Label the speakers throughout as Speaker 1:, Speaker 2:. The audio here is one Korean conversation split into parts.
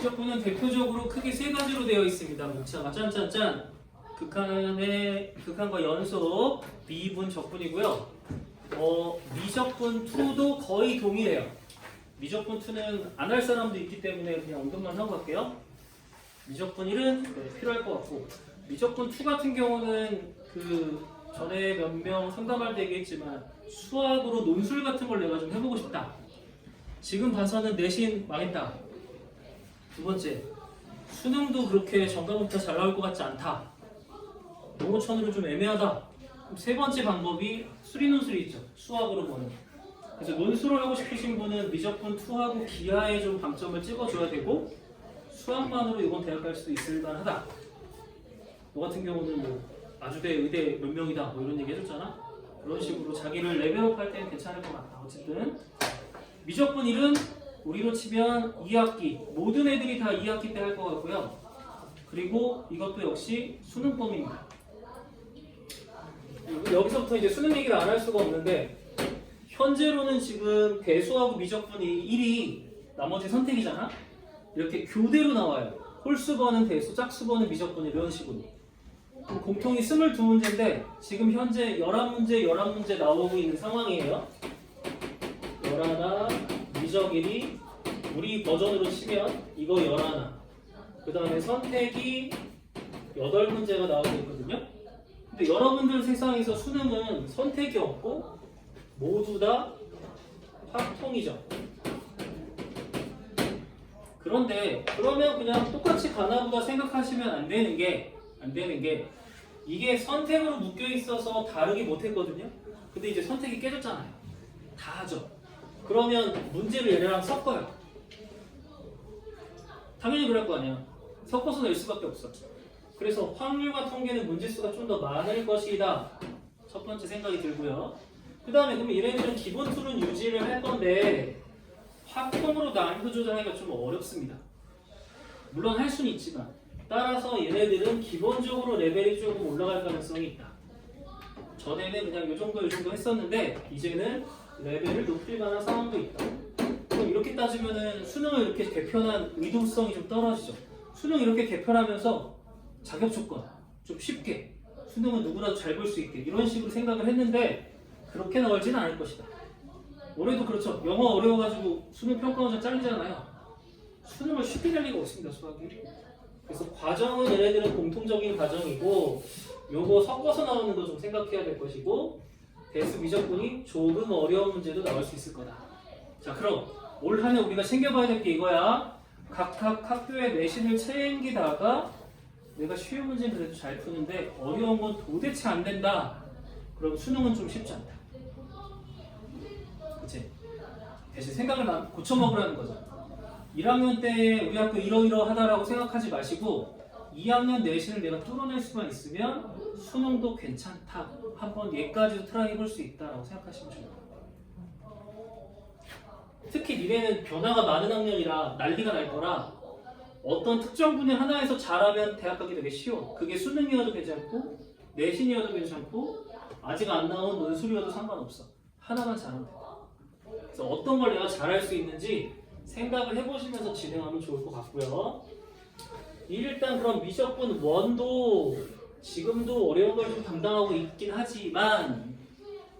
Speaker 1: 미적분은 대표적으로 크게 세 가지로 되어 있습니다. 자, 짠짠짠. 극한과 연속, 미분, 적분이고요. 미적분 2도 거의 동일해요. 미적분 2는 안 할 사람도 있기 때문에 그냥 언급만 하고 갈게요. 미적분 1은 필요할 것 같고, 미적분 2 같은 경우는 그 전에 몇 명 상담할 때 얘기했지만 수학으로 논술 같은 걸 내가 좀 해보고 싶다. 지금 봐서는 내신 망했다. 두 번째, 수능도 그렇게 전과목표 잘 나올 것 같지 않다. 농어천으로 좀 애매하다. 세 번째 방법이 수리논술이 있죠. 수학으로 보는. 그래서 논술을 하고 싶으신 분은 미적분 2하고 기하에 좀 방점을 찍어줘야 되고, 수학만으로 이건 대학 갈 수도 있을 만하다. 너 같은 경우는 뭐 아주대, 의대 몇 명이다 뭐 이런 얘기 해줬잖아. 그런 식으로 자기를 레벨업 할 때는 괜찮을 것 같다. 어쨌든 미적분 1은 우리로 치면 2학기 모든 애들이 다 2학기 때 할 것 같고요. 그리고 이것도 역시 수능범입니다. 여기서부터 이제 수능 얘기를 안 할 수가 없는데, 현재로는 지금 대수하고 미적분이 1이 나머지 선택이잖아. 이렇게 교대로 나와요. 홀수번은 대수, 짝수번은 미적분 이런 식으로. 공통이 22문제인데 지금 현재 11문제, 11문제 나오고 있는 상황이에요. 11, 미적 1이 우리 버전으로 치면 이거 11. 그 다음에 선택이 8문제가 나오고 있거든요. 근데 여러분들 세상에서 수능은 선택이 없고 모두 다 확통이죠. 그런데 그러면 그냥 똑같이 가나보다 생각하시면 안 되는 게 이게 선택으로 묶여 있어서 다르게 못했거든요. 근데 이제 선택이 깨졌잖아요. 다 하죠. 그러면 문제를 얘네랑 섞어요. 당연히 그럴 거 아니야. 섞어서 낼 수밖에 없어. 그래서 확률과 통계는 문제수가 좀 더 많을 것이다. 첫 번째 생각이 들고요. 그 다음에 그럼 얘네들은 기본 툴은 유지를 할 건데 확통으로 난이도 조정하기가 좀 어렵습니다. 물론 할 수는 있지만 따라서 얘네들은 기본적으로 레벨이 조금 올라갈 가능성이 있다. 전에는 그냥 요 정도 했었는데 이제는 레벨을 높일 만한 상황도 있다. 그럼 이렇게 따지면은 수능을 이렇게 개편한 의도성이 좀 떨어지죠. 수능 이렇게 개편하면서 자격 조건 좀 쉽게 수능은 누구라도 잘 볼 수 있게 이런 식으로 생각을 했는데 그렇게 나올지는 않을 것이다. 올해도 그렇죠. 영어 어려워가지고 수능 평가원장 잘리잖아요. 수능을 쉽게 낼 리가 없습니다. 수학이. 그래서 과정은 얘네들은 공통적인 과정이고 요거 섞어서 나오는 거 좀 생각해야 될 것이고 대수 미적분이 조금 어려운 문제도 나올 수 있을 거다. 자, 그럼 올 한 해 우리가 챙겨봐야 될 게 이거야. 각각 학교의 내신을 챙기다가 내가 쉬운 문제는 그래도 잘 푸는데 어려운 건 도대체 안 된다. 그럼 수능은 좀 쉽지 않다. 그치? 대신 생각을 고쳐먹으라는 거죠. 1학년 때 우리 학교 이러이러하다라고 생각하지 마시고 2학년 내신을 내가 뚫어낼 수만 있으면 수능도 괜찮다. 한번 얘까지도 트라이 해볼 수 있다라고 생각하시면 좋아요. 특히 미래는 변화가 많은 학년이라 난리가 날 거라 어떤 특정 분야 하나에서 잘하면 대학 가기 되게 쉬워. 그게 수능이어도 괜찮고 내신이어도 괜찮고 아직 안 나온 논술이어도 상관없어. 하나만 잘하면 돼. 그래서 어떤 걸 내가 잘할 수 있는지 생각을 해보시면서 진행하면 좋을 것 같고요. 일단 그럼 미적분 1도 지금도 어려운 걸 좀 담당하고 있긴 하지만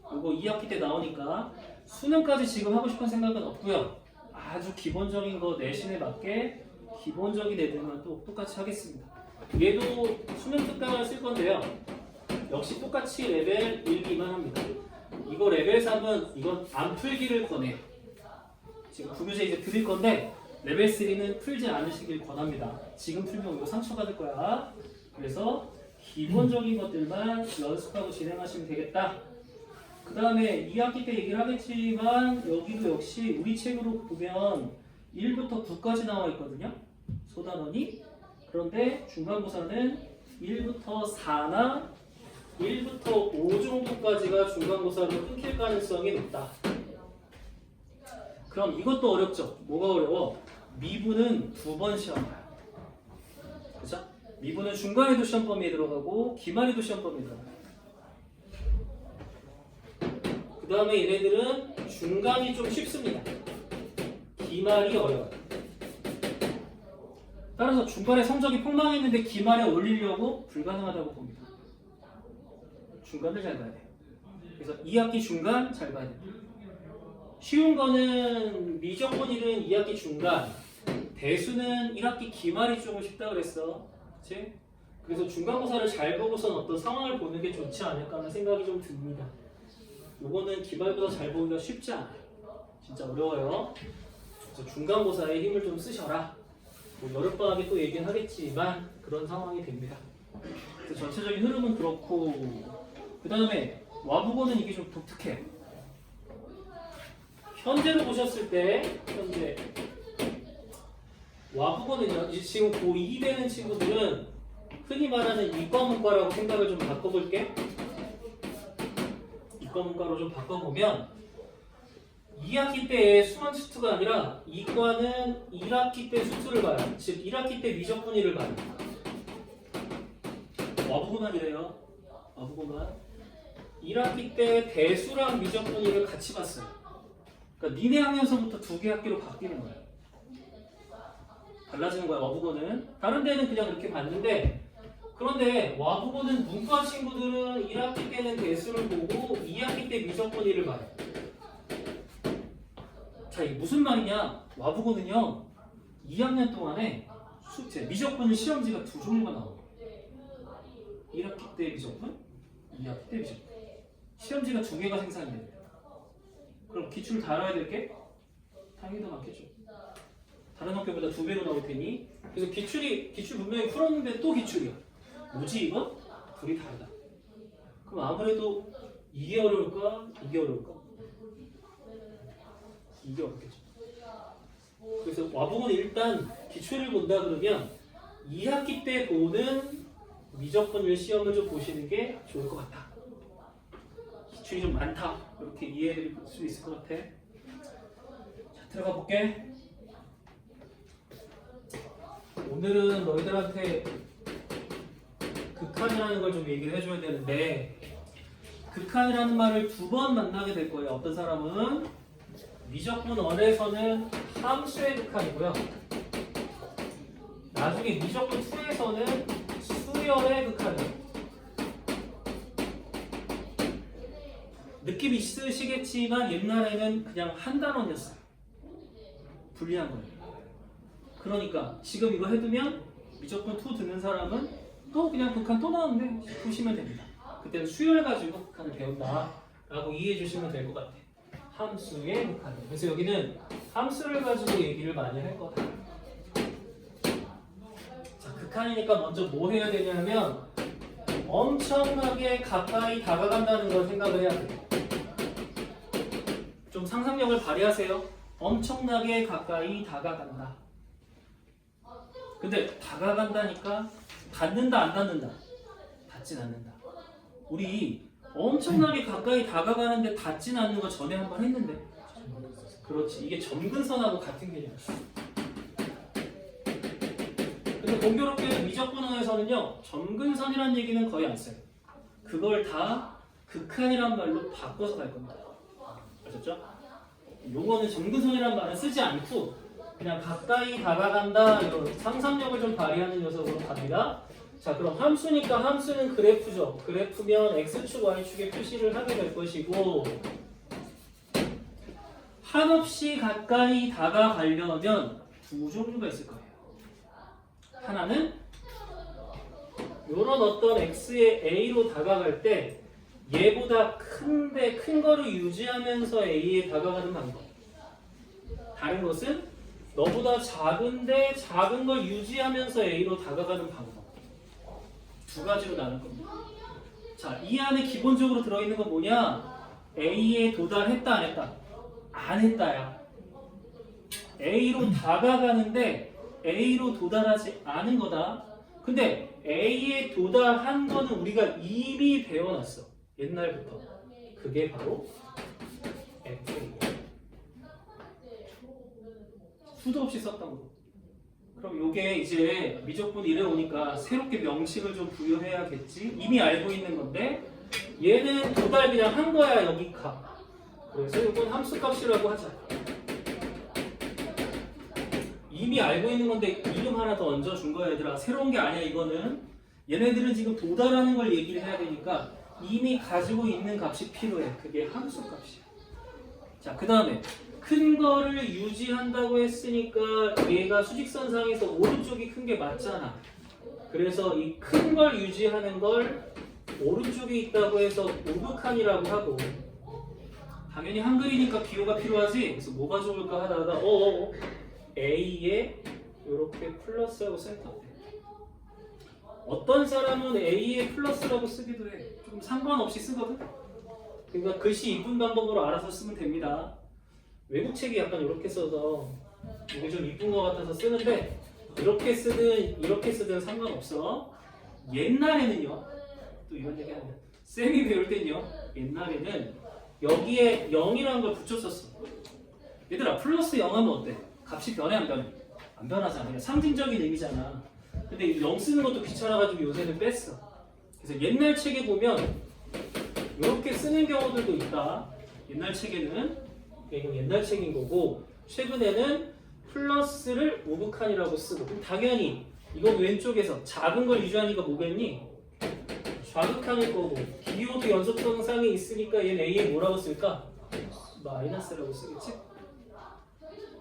Speaker 1: 이거 2학기 때 나오니까 수능까지 지금 하고 싶은 생각은 없고요. 아주 기본적인 거 내신에 맞게 기본적인 애들만 또 똑같이 하겠습니다. 얘도 수능 특강을 쓸 건데요. 역시 똑같이 레벨 1, 2만 합니다. 이거 레벨 3은 이건 안 풀기를 권해요. 지금 구교재 이제 드릴 건데 레벨 3는 풀지 않으시길 권합니다. 지금 풀면 이거 상처받을 거야. 그래서 기본적인 것들만 연습하고 진행하시면 되겠다. 그 다음에 2학기 때 얘기를 하겠지만 여기도 역시 우리 책으로 보면 1부터 9까지 나와 있거든요. 소단원이. 그런데 중간고사는 1부터 4나 1부터 5 정도까지가 중간고사로 끊길 가능성이 높다. 그럼 이것도 어렵죠? 뭐가 어려워? 미분은 2번 시험 봐요. 그죠? 미분은 중간에도 시험 범위에 들어가고 기말에도 시험 범위에 들어가요. 그 다음에 얘네들은 중간이 좀 쉽습니다. 기말이 어려워요. 따라서 중간에 성적이 폭망했는데 기말에 올리려고 불가능하다고 봅니다. 중간을 잘 봐야 돼요. 그래서 2학기 중간 잘 봐야 돼요. 쉬운 거는 미적분일은 2학기 중간, 대수는 1학기 기말이 좀 쉽다 그랬어. 그치? 그래서 중간고사를 잘 보고선 어떤 상황을 보는 게 좋지 않을까 하는 생각이 좀 듭니다. 요거는 기말보다 잘 보기가 쉽지 않아요. 진짜 어려워요. 그래서 중간고사에 힘을 좀 쓰셔라. 뭐 여름방학에 또 얘기는 하겠지만 그런 상황이 됩니다. 그래서 전체적인 흐름은 그렇고, 그 다음에 와부고는 이게 좀 독특해요. 현재로 보셨을 때 현재 와부고는요, 이제 지금 고2 되는 친구들은 흔히 말하는 이과문과라고 생각을 좀 바꿔볼게. 이과문과로 좀 바꿔보면 2학기 때의 수만 수투가 아니라 이과는 1학기 때 수투를 봐요. 즉 1학기 때 미적분위를 봐요. 와부고만이래요. 와부고만 1학기 때 대수랑 미적분위를 같이 봤어요. 그러니까 니네 학년서부터 2개 학기로 바뀌는 거예요. 달라지는 거야. 와부고는 다른 데는 그냥 이렇게 봤는데, 그런데 와부고는 문과 친구들은 1학기 때는 대수를 보고 2학기 때 미적분위를 봐요. 자, 이게 무슨 말이냐? 와부고는요 2학년 동안에 미적분 시험지가 2종류가 나와요. 1학기 때 미적분, 2학기 때 미적분. 시험지가 2개가 생산이 됩니다. 그럼 기출 다뤄야 될 게 당연히 더 많겠죠. 다른 학교보다 2배로 나올 테니. 그래서 기출 분명히 풀었는데 또 기출이야. 뭐지 이거? 둘이 다르다. 그럼 아무래도 이게 어려울까? 이게 어려울까? 이게 어렵겠죠. 그래서 와보고는 일단 기출을 본다 그러면 2학기 때 보는 미적분율 시험을 좀 보시는 게 좋을 것 같다. 기출이 좀 많다. 이렇게 이해해드릴 수 있을 것 같아. 자, 들어가 볼게. 오늘은 너희들한테 극한이라는 걸 좀 얘기를 해줘야 되는데, 극한이라는 말을 2번 만나게 될 거예요. 어떤 사람은 미적분 1에서는 함수의 극한이고요. 나중에 미적분 2에서는 수열의 극한이에요. 느낌 있으시겠지만 옛날에는 그냥 한 단원이었어요. 불리한 거예요. 그러니까 지금 이거 해두면 미적분 2 듣는 사람은 또 그냥 극한 또 나오는데 보시면 됩니다. 그때는 수열 가지고 극한을 배운다 라고 이해해 주시면 될 것 같아요. 함수의 극한. 그래서 여기는 함수를 가지고 얘기를 많이 할 거다. 자, 극한이니까 먼저 뭐 해야 되냐면 엄청나게 가까이 다가간다는 걸 생각을 해야 돼요. 좀 상상력을 발휘하세요. 엄청나게 가까이 다가간다. 근데 다가간다니까 닿는다 안 닿는다? 닿진 않는다. 우리 엄청나게 가까이 다가가는데 닿진 않는 거 전에 한번 했는데. 그렇지. 이게 점근선하고 같은 개념이야. 근데 공교롭게 미적분어에서는요 점근선이라는 얘기는 거의 안 써요. 그걸 다 극한이란 말로 바꿔서 갈 겁니다. 아셨죠? 요거는 점근선이라는 말은 쓰지 않고 그냥 가까이 다가간다 이런 상상력을 좀 발휘하는 녀석으로 갑니다. 자, 그럼 함수니까 함수는 그래프죠. 그래프면 x축, y축에 표시를 하게 될 것이고, 한없이 가까이 다가가려면 2종류가 있을 거예요. 하나는 이런 어떤 x의 a로 다가갈 때 얘보다 큰데 큰 거를 유지하면서 a에 다가가는 방법. 다른 것은 너보다 작은데 작은 걸 유지하면서 a로 다가가는 방법. 2가지로 나눌 겁니다. 자, 이 안에 기본적으로 들어있는 건 뭐냐? A에 도달했다 안 했다? 안 했다야. A로 다가가는데 A로 도달하지 않은 거다. 근데 A에 도달한 거는 우리가 이미 배워놨어. 옛날부터. 그게 바로 FA. 수도 없이 썼던 거. 그럼 요게 이제 미적분 1에 오니까 새롭게 명칭을 좀 부여해야겠지. 이미 알고 있는 건데 얘는 도달 그냥 한 거야. 여기 값. 그래서 이건 함수값이라고 하자. 이 이미 알고 있는 건데 이름 하나 더 얹어준 거야 얘들아. 새로운 게 아니야 이거는. 얘네들은 지금 도달하는 걸 얘기를 해야 되니까 이미 가지고 있는 값이 필요해. 그게 함수 값이야. 자, 그 다음에 큰 거를 유지한다고 했으니까 얘가 수직선상에서 오른쪽이 큰 게 맞잖아. 그래서 이 큰 걸 유지하는 걸 오른쪽에 있다고 해서 우극한이라고 하고, 당연히 한글이니까 기호가 필요하지. 그래서 뭐가 좋을까 하다가 A에 이렇게 플러스하고 센터. 어떤 사람은 A에 플러스라고 쓰기도 해. 좀 상관없이 쓰거든. 그러니까 글씨 이쁜 방법으로 알아서 쓰면 됩니다. 외국 책이 약간 이렇게 써서 이게 좀 이쁜 것 같아서 쓰는데, 이렇게 쓰든 상관없어. 옛날에는요, 또 이런 얘기 하는데, 쌤이 배울 땐요, 옛날에는 여기에 0이라는 걸 붙였었어. 얘들아, 플러스 0 하면 어때? 값이 변해 안 변해? 안 변하잖아. 그냥 상징적인 의미잖아. 근데 0 쓰는 것도 귀찮아가지고 요새는 뺐어. 그래서 옛날 책에 보면 이렇게 쓰는 경우들도 있다. 옛날 책에는, 이건 옛날 책인 거고, 최근에는 플러스를 우극한이라고 쓰고, 그럼 당연히 이건 왼쪽에서 작은 걸 유지하니까 뭐겠니? 좌극한일 거고, 기호도 연속동상에 있으니까 얘는 A에 뭐라고 쓸까? 마이너스라고 쓰겠지?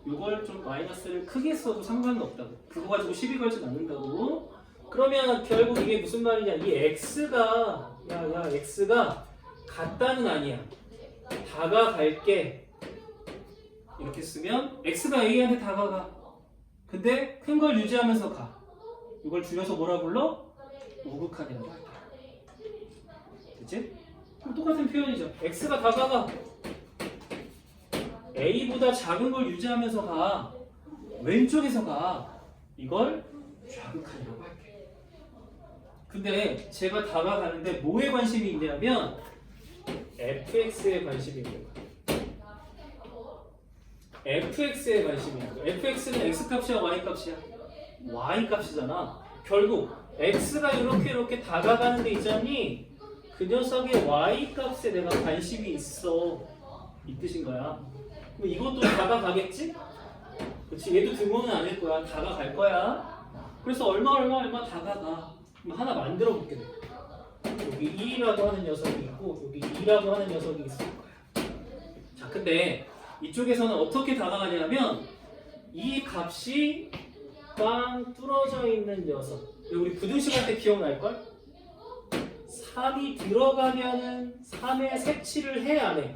Speaker 1: 이걸 좀 마이너스를 크게 써도 상관은 없다고. 그거 가지고 시비 걸진 않는다고. 그러면 결국 이게 무슨 말이냐? 이 x가 x가 같다는 아니야. 다가갈게. 이렇게 쓰면 x가 a한테 다가가. 근데 큰 걸 유지하면서 가. 이걸 줄여서 뭐라 불러? 우극한이라고 할게. 됐지? 똑같은 표현이죠. x가 다가가. A보다 작은 걸 유지하면서 가. 왼쪽에서 가. 이걸 좌극한이라고 할게. 근데 제가 다가가는데 뭐에 관심이 있냐면 fx에 관심이 있는 거야. fx에 관심이 있는 거야. fx는 x값이야 y값이야? y값이잖아. 결국 x가 이렇게 다가가는 데 있잖니? 그 녀석의 y값에 내가 관심이 있어. 이 뜻인 거야. 그럼 이것도 다가가겠지? 그렇지? 얘도 등호는 아닐 거야. 다가갈 거야. 그래서 얼마 다가가. 그럼 하나 만들어 볼게 돼. 여기 1이라고 하는 녀석이 있고 여기 2라고 하는 녀석이 있을 거야. 자, 근데 이쪽에서는 어떻게 다가가냐면 이 값이 빵 뚫어져 있는 녀석. 우리 부등식 할 때 기억날걸? 3이 들어가면은 3에 색칠을 해 안 해?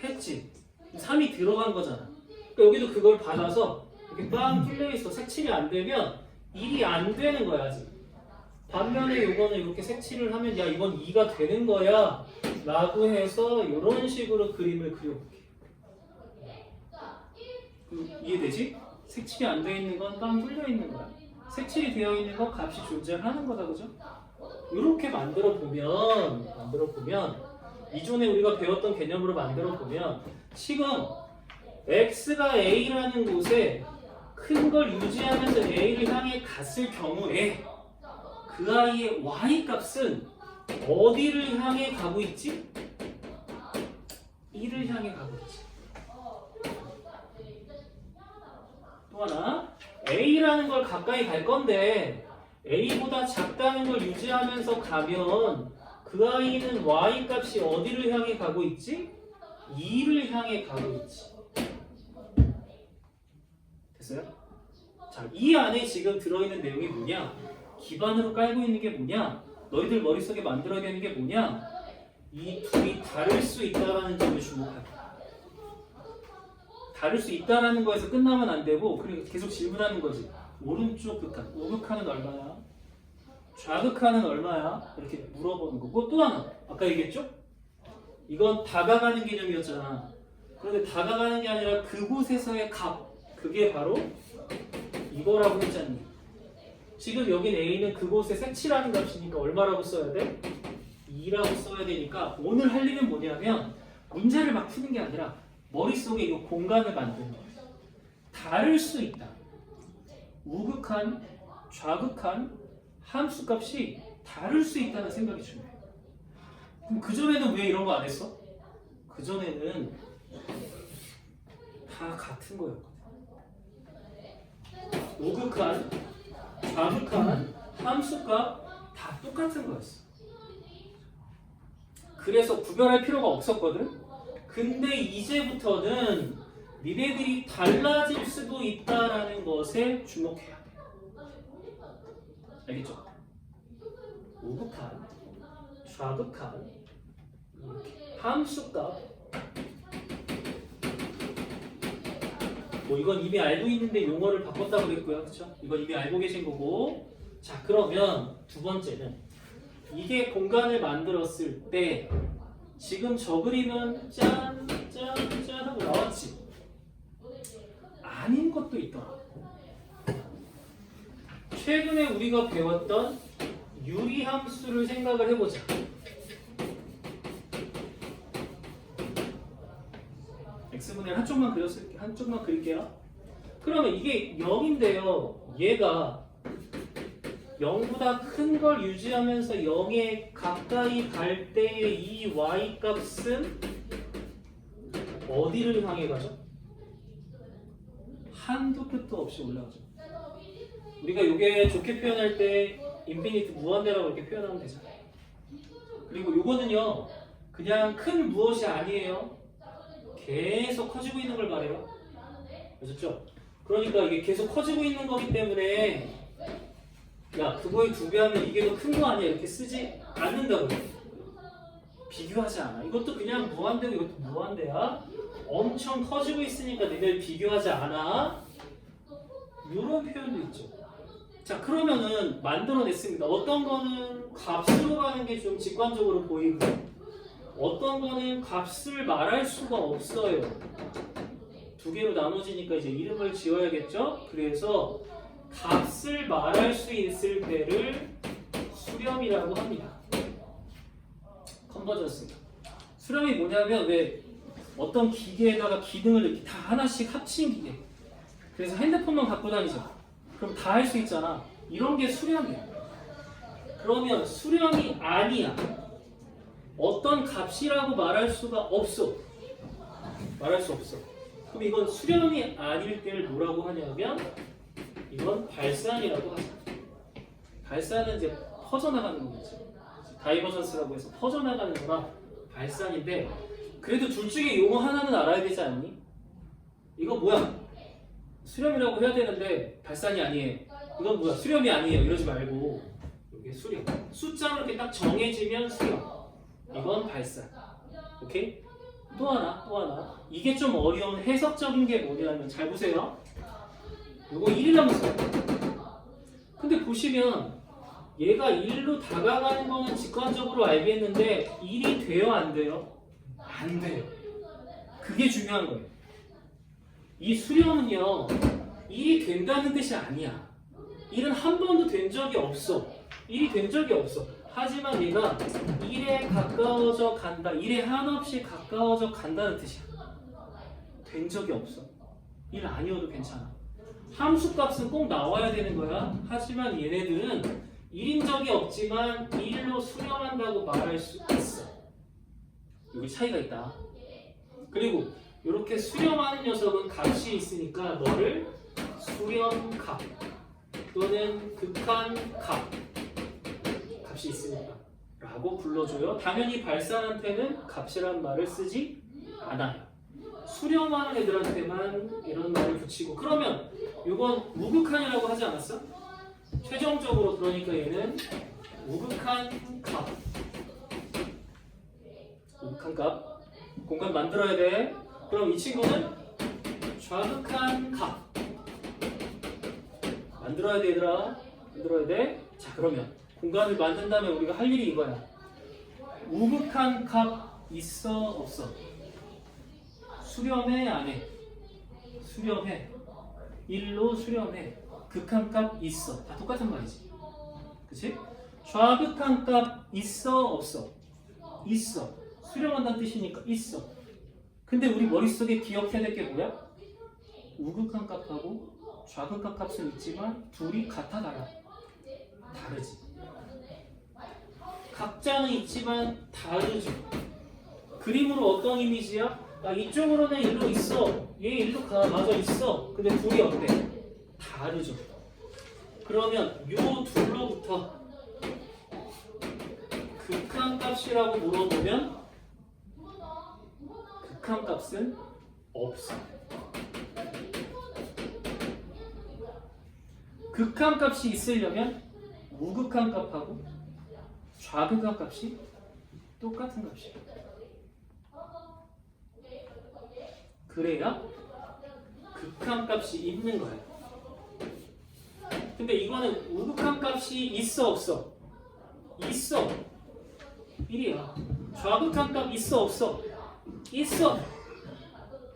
Speaker 1: 했지. 3이 들어간 거잖아. 그러니까 여기도 그걸 받아서 이렇게 빵 뚫려 있어. 색칠이 안 되면 1이 안 되는 거야 아직. 반면에 이거는 이렇게 색칠을 하면 야 이건 2가 되는 거야 라고 해서 이런 식으로 그림을 그려볼게. 이해되지? 색칠이 안 되어 있는 건 빵 뚫려 있는 거야. 색칠이 되어 있는 건 값이 존재하는 거다, 그죠? 이렇게 만들어 보면 이전에 우리가 배웠던 개념으로 만들어 보면 지금 x가 a라는 곳에 큰 걸 유지하면서 a를 향해 갔을 경우에 그 아이의 y 값은 어디를 향해 가고 있지? 1을 향해 가고 있지. 또 하나, a라는 걸 가까이 갈 건데 a보다 작다는 걸 유지하면서 가면 그 아이는 y 값이 어디를 향해 가고 있지? 2를 향해 가고 있지. 됐어요? 자, 이 안에 지금 들어있는 내용이 뭐냐? 기반으로 깔고 있는 게 뭐냐? 너희들 머릿속에 만들어야 되는 게 뭐냐? 이 둘이 다를 수 있다는 점을 주목하고, 다를 수 있다는 거에서 끝나면 안 되고, 그리고 계속 질문하는 거지. 오른쪽 극한, 우극한은 얼마야? 좌극한은 얼마야? 이렇게 물어보는 거고, 또 하나, 아까 얘기했죠? 이건 다가가는 개념이었잖아. 그런데 다가가는 게 아니라 그곳에서의 값, 그게 바로 이거라고 했잖니. 지금 여긴 A는 그곳에 색칠하는 값이니까 얼마라고 써야 돼? 2라고 써야 되니까 오늘 할 일은 뭐냐면 문제를 막 푸는 게 아니라 머릿속에 이 공간을 만드는 거예요. 다를 수 있다. 우극한, 좌극한 함수값이 다를 수 있다는 생각이 중요해요. 그럼 그전에는 왜 이런 거 안 했어? 그전에는 다 같은 거였거든. 우극한, 좌극한 함수값 다 똑같은 거였어. 그래서 구별할 필요가 없었거든. 근데 이제부터는 니네들이 달라질 수도 있다라는 것에 주목해야 돼. 알겠죠? 우극한, 좌극한 함수값. 뭐 이건 이미 알고 있는데 용어를 바꿨다고 그랬고요. 그렇죠? 이건 이미 알고 계신 거고. 자, 그러면 두 번째는 이게 공간을 만들었을 때 지금 저 그림은 짠 하고 나왔지. 아닌 것도 있더라. 최근에 우리가 배웠던 유리함수를 생각을 해보자. x분의 한쪽만 그릴게요. 그러면 이게 0인데요. 얘가 0보다 큰 걸 유지하면서 0에 가까이 갈 때의 이 y 값은 어디를 향해 가죠? 한도 끝도 없이 올라가죠. 우리가 이게 좋게 표현할 때 인피니트 무한대라고 이렇게 표현하면 되잖아요. 그리고 이거는요 그냥 큰 무엇이 아니에요. 계속 커지고 있는 걸 말해요. 아셨죠? 그러니까 이게 계속 커지고 있는 거기 때문에 야 그거에 2배 하면 이게 더 큰 거 아니야 이렇게 쓰지 않는다고요. 비교하지 않아. 이것도 그냥 무한대고 이것도 무한대야. 엄청 커지고 있으니까 니들 비교하지 않아. 이런 표현도 있죠. 자 그러면은 만들어냈습니다. 어떤 거는 값으로 가는 게 좀 직관적으로 보이고 어떤 거는 값을 말할 수가 없어요. 두 개로 나눠지니까 이제 이름을 지어야겠죠. 그래서 값을 말할 수 있을 때를 수렴이라고 합니다. 컨버전스. 수렴이 뭐냐면 왜 어떤 기계에다가 기능을 이렇게 다 하나씩 합친 기계. 그래서 핸드폰만 갖고 다니죠. 그럼 다 할 수 있잖아. 이런 게 수렴이야. 그러면 수렴이 아니야. 어떤 값이라고 말할 수가 없어. 말할 수 없어. 그럼 이건 수렴이 아닐 때를 뭐라고 하냐면 이건 발산이라고 하죠. 발산은 이제 퍼져나가는 거겠지. 다이버전스라고 해서 퍼져나가는 거라 발산인데 그래도 둘 중에 용어 하나는 알아야 되지 않니? 이거 뭐야? 수렴이라고 해야 되는데 발산이 아니에요. 이건 뭐야? 수렴이 아니에요. 이러지 말고 이게 수렴. 숫자로 이렇게 딱 정해지면 수렴. 이건 발산. 오케이? 또 하나. 이게 좀 어려운 해석적인 게 뭐냐면 잘 보세요. 이거 1이라고 써요. 근데 보시면 얘가 1로 다가가는 거는 직관적으로 알겠는데 1이 돼요? 안 돼요? 안 돼요. 그게 중요한 거예요. 이 수렴은요 1이 된다는 뜻이 아니야. 1은 한 번도 된 적이 없어. 1이 된 적이 없어. 하지만 얘가 1에 가까워져 간다. 1에 한없이 가까워져 간다는 뜻이야. 된 적이 없어. 1 아니어도 괜찮아. 함수값은 꼭 나와야 되는 거야. 하지만 얘네들은 1인 적이 없지만 1로 수렴한다고 말할 수 있어. 여기 차이가 있다. 그리고 이렇게 수렴하는 녀석은 값이 있으니까 너를 수렴값 또는 극한값 값이 있으니까 라고 불러줘요. 당연히 발산한테는 값이란 말을 쓰지 않아요. 수렴하는 애들한테만 이런 말을 붙이고 그러면 이건 우극한이라고 하지 않았어? 최종적으로 그러니까 얘는 우극한 값 공간 만들어야 돼. 그럼 이 친구는 좌극한 값 만들어야 돼 얘들아. 만들어야 돼. 자 그러면 공간을 만든 다음에 우리가 할 일이 이거야. 우극한 값 있어 없어? 수렴해 안 해? 수렴해. 1로 수렴해. 극한 값 있어. 다 똑같은 말이지. 그치? 좌극한 값 있어 없어? 있어. 수렴한다는 뜻이니까 있어. 근데 우리 머릿속에 기억해야 될 게 뭐야? 우극한 값하고 좌극한 값은 있지만 둘이 같아 달라? 다르지. 각자는 있지만 다르죠. 그림으로 어떤 이미지야? 아, 이쪽으로는 일로 있어. 얘 일로 가. 맞아 있어. 근데 둘이 어때? 다르죠. 그러면 요 둘로부터 극한값이라고 물어보면 극한값은 없어. 극한값이 있으려면 우극한값하고 좌극한값이 똑같은 값이야. 그래야 극한값이 있는 거야. 근데 이거는 우극한값이 있어 없어? 있어. 1이야. 좌극한값 있어 없어? 있어.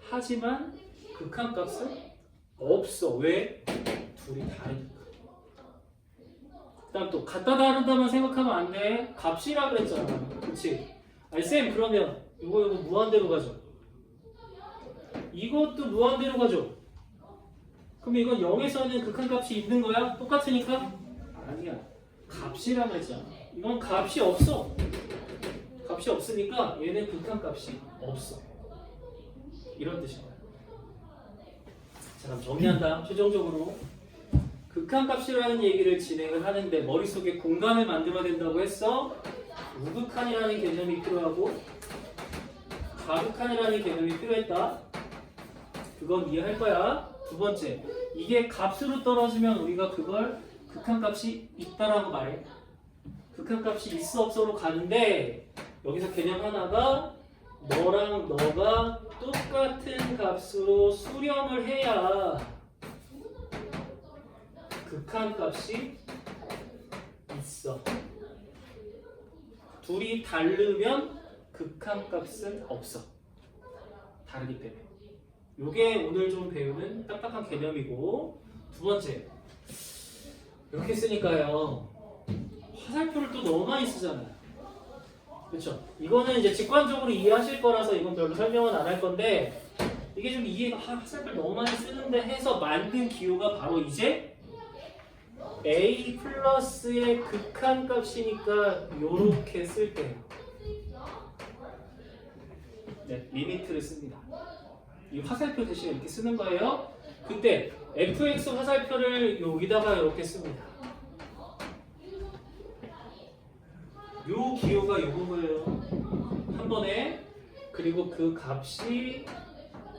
Speaker 1: 하지만 극한값은 없어. 왜? 둘이 다르니까. 그 다음 또 갖다 다른다만 생각하면 안 돼. 값이라 그랬잖아. 그치? 아니 쌤 그러면 이거 무한대로 가죠. 이것도 무한대로 가죠. 그럼 이건 0에서는 극한값이 있는 거야? 똑같으니까? 아니야. 값이라 그랬잖아. 이건 값이 없어. 값이 없으니까 얘는 극한값이 없어. 이런 뜻이야. 자, 그럼 정리한다. 최종적으로 극한값이라는 얘기를 진행을 하는데 머릿속에 공간을 만들어야 된다고 했어. 우극한이라는 개념이 필요하고 좌극한이라는 개념이 필요했다. 그건 이해할 거야. 두 번째, 이게 값으로 떨어지면 우리가 그걸 극한값이 있다라고 말해. 극한값이 있어 없어로 가는데 여기서 개념 하나가 너랑 너가 똑같은 값으로 수렴을 해야 극한값이 있어. 둘이 다르면 극한값은 없어. 다르기 때문에. 요게 오늘 좀 배우는 딱딱한 개념이고, 두 번째, 이렇게 쓰니까요 화살표를 또 너무 많이 쓰잖아요. 그렇죠? 이거는 이제 직관적으로 이해하실 거라서 이건 별로 설명은 안 할 건데, 이게 좀 이해가 화살표를 너무 많이 쓰는데 해서 만든 기호가 바로 이제 a 플러스의 극한값이니까 요렇게 쓸 때요. 네, 리미트를 씁니다. 이 화살표 대신에 이렇게 쓰는 거예요. 그때 fx 화살표를 여기다가 이렇게 씁니다. 요 기호가 요거예요. 한 번에. 그리고 그 값이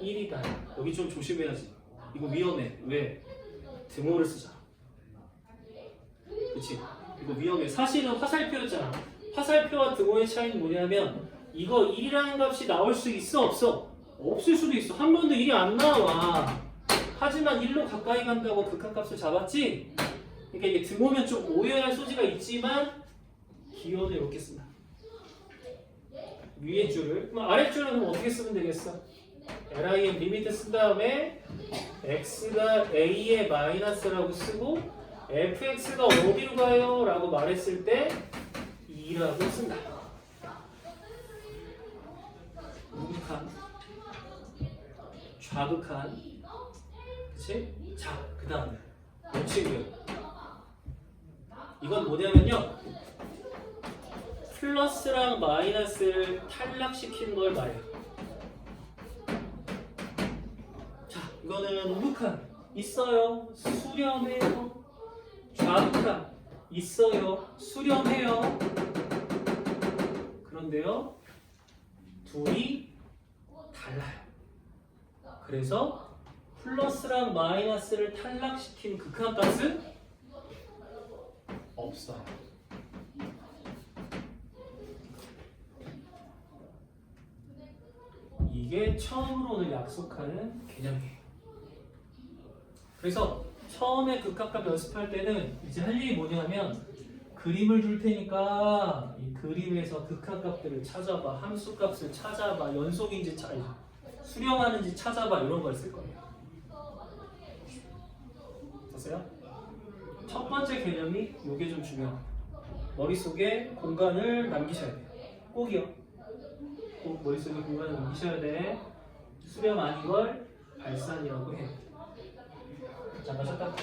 Speaker 1: 1이다. 여기 좀 조심해야지. 이거 위험해. 왜? 등호를 쓰잖아. 그치? 이거 위험해. 사실은 화살표였잖아. 화살표와 등호의 차이는 뭐냐면 이거 1이라는 값이 나올 수 있어 없어? 없을 수도 있어. 한 번도 1이 안 나와. 하지만 1로 가까이 간다고 극한값을 잡았지? 그러니까 이게 등호면 좀 오해할 소지가 있지만 기호는 이렇게 쓴다. 위에 줄을. 그럼 아래 줄은 그럼 어떻게 쓰면 되겠어? lim 리미트 쓴 다음에 x가 a의 마이너스라고 쓰고 fx가 어디로 가요? 라고 말했을 때 2라고 쓴다. 우극한, 좌극한, 그치? 자, 그 다음에 이 친구 이건 뭐냐면요 플러스랑 마이너스를 탈락시키는 걸 말해요. 자, 이거는 우극한 있어요. 수렴해요. 좌극한 있어요. 수렴해요. 그런데요 둘이 달라요. 그래서 플러스랑 마이너스를 탈락시킨 극한값은 없어요. 이게 처음으로 오늘 약속하는 개념이에요. 그래서 처음에 극한값 연습할 때는 이제 할 일이 뭐냐면 그림을 줄 테니까 이 그림에서 극한값들을 찾아봐, 함수값을 찾아봐, 연속인지 수렴하는지 찾아봐 이런 걸 쓸 거예요. 됐어요? 첫 번째 개념이 이게 좀 중요해요. 머릿속에 공간을 남기셔야 돼요. 꼭이요. 꼭 머릿속에 공간을 남기셔야 돼. 수렴 아닌 걸 발산이라고 해요. 잠깐 쉬었다.